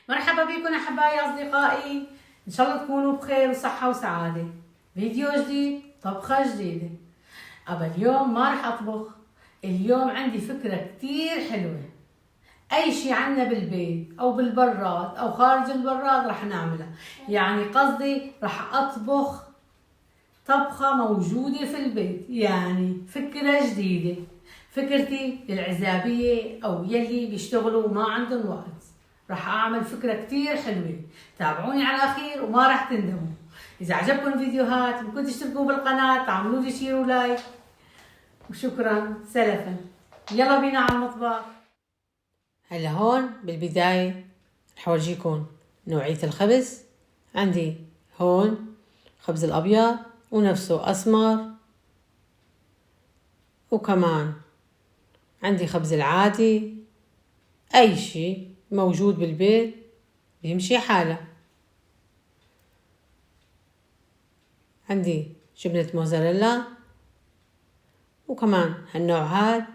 مرحبا بكم أحبائي أصدقائي، إن شاء الله تكونوا بخير وصحة وسعادة. فيديو جديد، طبخة جديدة. أبا اليوم ما رح أطبخ، اليوم عندي فكرة كتير حلوة. أي شي عنا بالبيت أو بالبراد أو خارج البراد رح نعملها. يعني قصدي رح أطبخ طبخة موجودة في البيت، يعني فكرة جديدة. فكرتي للعزابية أو يلي بيشتغلوا وما عندهم وقت. رح أعمل فكرة كتير حلوة، تابعوني على الأخير وما رح تندموا. إذا عجبكم الفيديوهات ممكن تشتركوا بالقناة، تعملوا لي شير ولايك، وشكرا سلفا. يلا بينا على المطبخ. هلا هون بالبداية رح أورجيكم نوعية الخبز. عندي هون خبز الأبيض ونفسه أسمر، وكمان عندي خبز العادي. أي شي موجود بالبيت بيمشي حاله. عندي جبنة موزاريلا وكمان هالنوع هاد.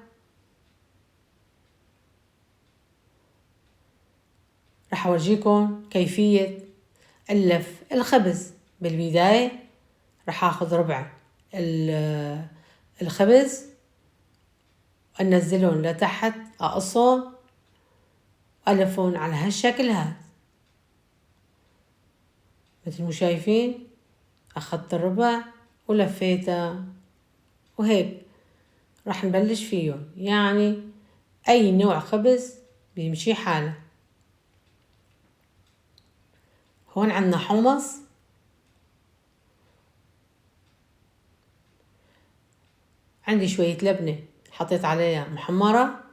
رح أورجيكم كيفية ألف الخبز. بالبداية رح أخذ ربع الخبز وأنزلهم لتحت، أقصهم وألفهم على هالشكل هاد مثل ما شايفين. أخذت الربع ولفيته وهيك راح نبلش فيهم. يعني أي نوع خبز بيمشي حاله. هون عنا حمص، عندي شوية لبنة حطيت عليها محمرة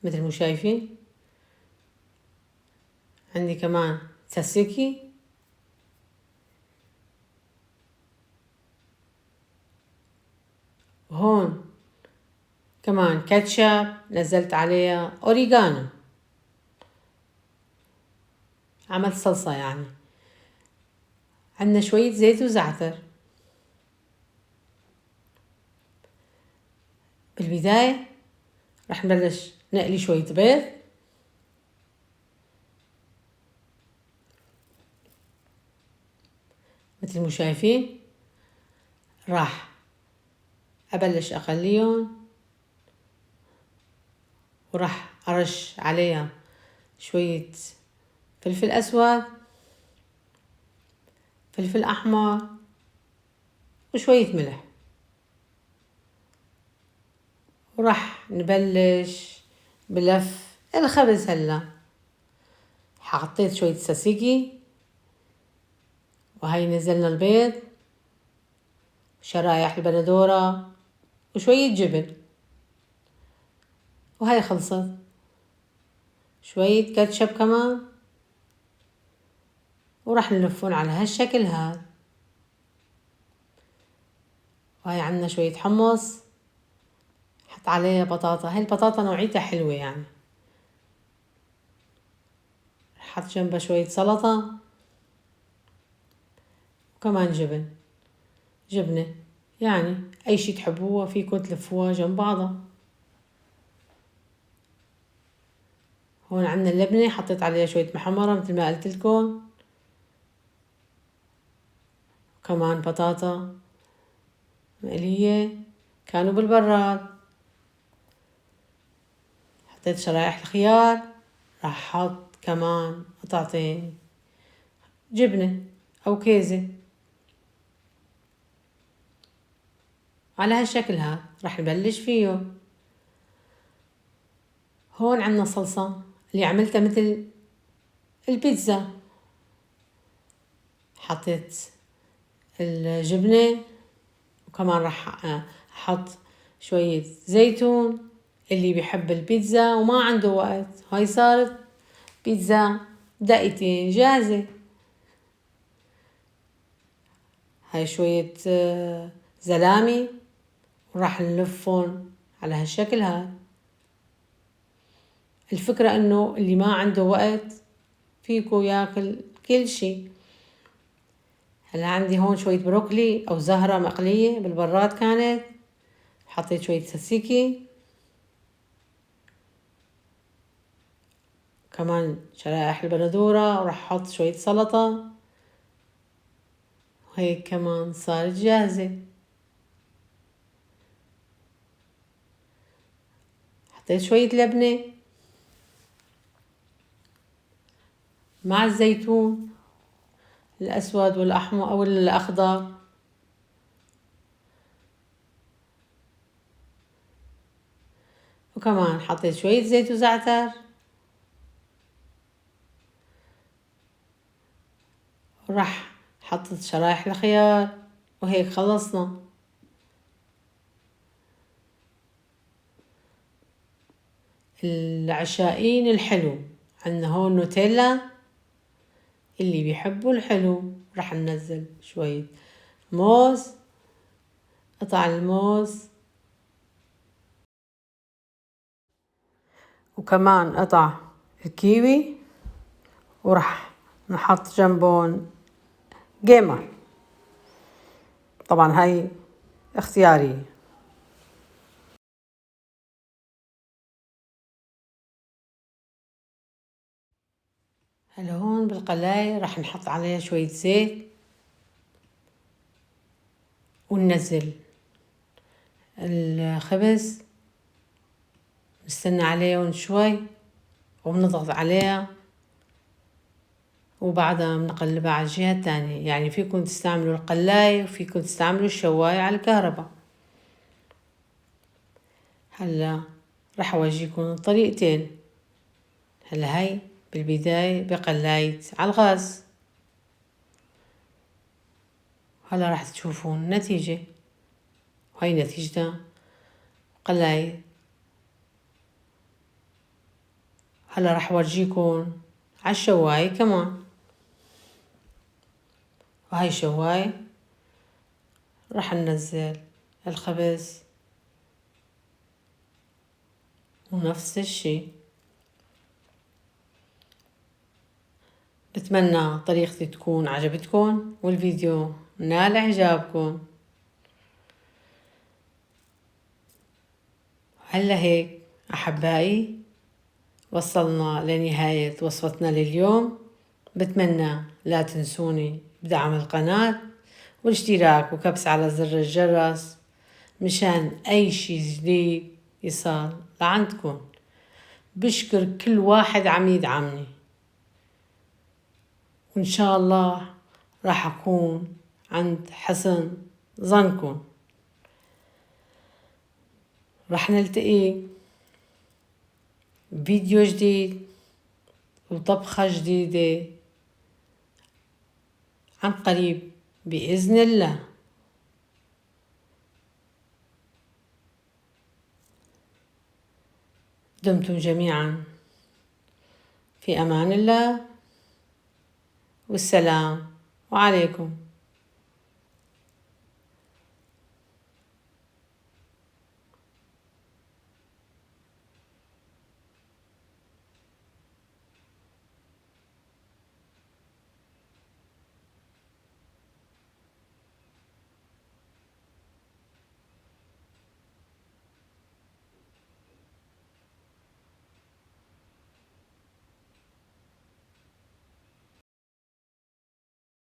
مثل ما شايفين. عندي كمان تسكي، وهون كمان كاتشب نزلت عليها أوريغانو، عملت صلصة يعني. عندنا شوية زيت وزعتر. بالبداية رح نبلش نقلي شوية بيض. مثل ما شايفين راح أبلش أخليهم، وراح أرش عليها شوية فلفل أسود، فلفل أحمر، وشوية ملح. وراح نبلش بلف الخبز. هلا حطيت شوية ساسيكي، وهي نزلنا البيض، شرايح البندورة، وشوية جبن، وهي خلصت. شوية كاتشب كمان، وراح نلفون على هالشكل هاد. وهي عنا شوية حمص، حط عليها بطاطا. هاي البطاطا نوعيتها حلوة يعني. حط جنبها شوية سلطة وكمان جبنة. يعني أي شي تحبوها فيكم تلفوها جنب بعضها. هون عنا اللبنة حطيت عليها شوية محمرة مثل ما قلت لكم، وكمان بطاطا مقلية كانوا بالبراد. حطيت شرايح الخيار، راح احط كمان قطعتين جبنة او كيزة على هالشكل هاد. راح نبلش فيه. هون عنا صلصة اللي عملتها مثل البيتزا. حطيت الجبنة، وكمان راح احط شوية زيتون. اللي بيحب البيتزا وما عنده وقت، هاي صارت بيتزا دقيقتين جاهزة. هاي شوية زلامي، وراح نلفهم على هالشكل هاد. الفكرة انه اللي ما عنده وقت فيكو ياكل كل شي. هلا عندي هون شوية بروكلي او زهرة مقلية بالبراد كانت. حطيت شوية تسيكي، وكمان شرائح البندورة، وراح أحط شوية سلطة، وهيك كمان صارت جاهزة. حطيت شوية لبنة مع الزيتون الأسود والأحمر أو الأخضر، وكمان حطيت شوية زيت وزعتر، وراح حطيت شرايح الخيار، وهيك خلصنا. العشائين الحلو عندنا هون نوتيلا، اللي بيحبوا الحلو راح ننزل شوية موز، قطع الموز، وكمان قطع الكيوي، وراح نحط جنبهم جيمر. طبعا هاي اختيارية. هلا هون بالقلاية راح نحط عليها شوية زيت، وننزل الخبز، نستنى عليهم شوي وبنضغط عليها، وبعدها بنقلبها على الجهة الثانية. يعني فيكم تستعملوا القلاية وفيكم تستعملوا الشواية على الكهرباء. هلا راح أورجيكم الطريقتين. هلا هاي بالبداية بقلاية على الغاز، هلا راح تشوفون النتيجة، وهي نتيجتها قلاية. هلا راح أورجيكم على الشواية كمان، وهاي الشواية راح ننزل الخبز ونفس الشي. بتمنى طريقتي تكون عجبتكم والفيديو نال إعجابكم. هلا هيك أحبائي وصلنا لنهاية وصفتنا لليوم. بتمنى لا تنسوني بدعم القناة والاشتراك وكبس على زر الجرس مشان أي شي جديد يصل لعندكم. بشكر كل واحد عم يدعمني، وإن شاء الله راح أكون عند حسن ظنكم. راح نلتقي بفيديو جديد وطبخة جديدة عن قريب بإذن الله. دمتم جميعا في أمان الله، والسلام عليكم.